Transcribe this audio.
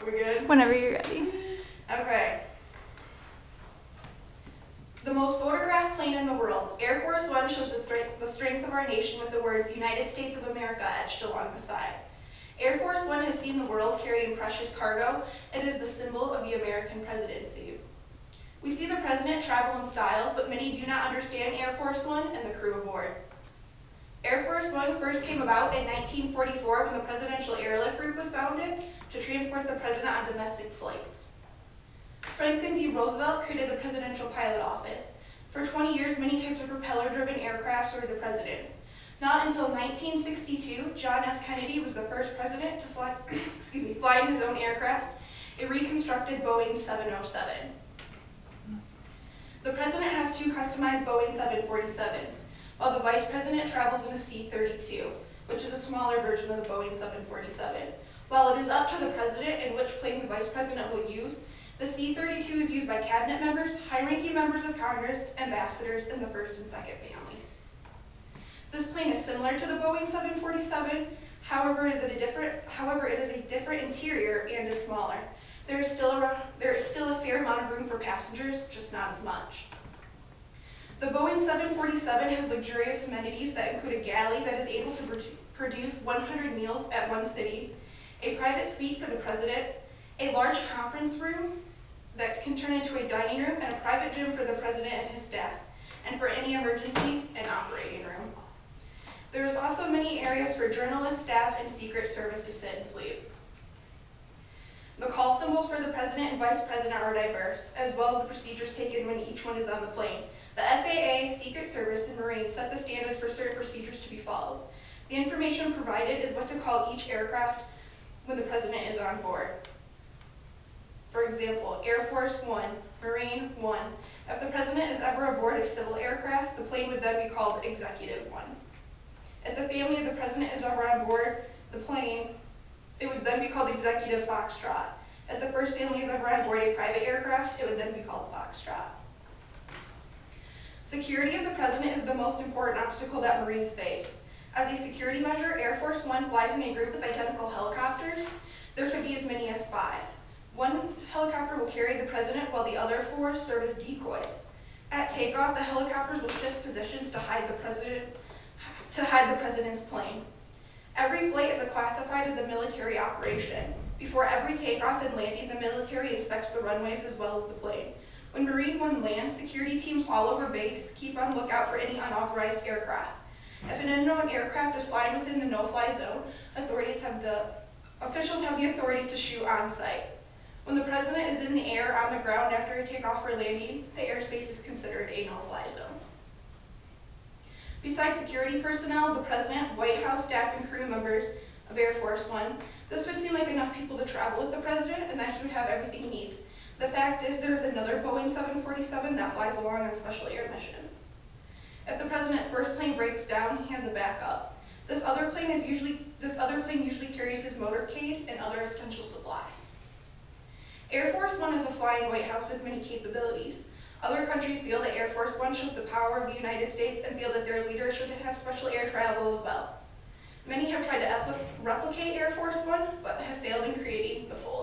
Are we good? Whenever you're ready. Okay. The most photographed plane in the world, Air Force One, shows the strength of our nation with the words United States of America etched along the side. Air Force One has seen the world carrying precious cargo. It is the symbol of the American presidency. We see the president travel in style, but many do not understand Air Force One and the crew aboard. Air Force One first came about in 1944 when the Presidential Airlift Group was founded to transport the president on domestic flights. Franklin D. Roosevelt created the Presidential Pilot Office. For 20 years, many types of propeller-driven aircraft served the presidents. Not until 1962, John F. Kennedy was the first president to fly, fly in his own aircraft, a reconstructed Boeing 707. The president has two customized Boeing 747s, while the vice president travels in a C-32, which is a smaller version of the Boeing 747. While it is up to the president in which plane the vice president will use, the C-32 is used by cabinet members, high-ranking members of Congress, ambassadors, and the first and second families. This plane is similar to the Boeing 747, however, it is a different interior and is smaller. There is still a fair amount of room for passengers, just not as much. The Boeing 747 has luxurious amenities that include a galley that is able to produce 100 meals at one sitting, a private suite for the president, a large conference room that can turn into a dining room, and a private gym for the president and his staff, and for any emergencies, an operating room. There is also many areas for journalists, staff, and Secret Service to sit and sleep. The call symbols for the president and vice president are diverse, as well as the procedures taken when each one is on the plane. The FAA, Secret Service, and Marines set the standards for certain procedures to be followed. The information provided is what to call each aircraft when the president is on board. For example, Air Force One, Marine One. If the president is ever aboard a civil aircraft, the plane would then be called Executive One. If the family of the president is ever on board the plane, it would then be called Executive Foxtrot. If the first family is ever on board a private aircraft, it would then be called Foxtrot. Security of the president is the most important obstacle that Marines face. As a security measure, Air Force One flies in a group with identical helicopters. There could be as many as 5. One helicopter will carry the president while the other 4 serve as decoys. At takeoff, the helicopters will shift positions to hide the president's plane. Every flight is classified as a military operation. Before every takeoff and landing, the military inspects the runways as well as the plane. When Marine One lands, security teams all over base keep on lookout for any unauthorized aircraft. If an unknown aircraft is flying within the no-fly zone, officials have the authority to shoot on site. When the president is in the air, on the ground after a takeoff or landing, the airspace is considered a no-fly zone. Besides security personnel, the president, White House staff, and crew members of Air Force One, this would seem like enough people to travel with the president and that he would have everything he needs. The fact is, there is another Boeing 747 that flies along on special air missions. If the president's first plane breaks down, he has a backup. This other plane usually carries his motorcade and other essential supplies. Air Force One is a flying White House with many capabilities. Other countries feel that Air Force One shows the power of the United States and feel that their leaders should have special air travel as well. Many have tried to replicate Air Force One, but have failed in creating the full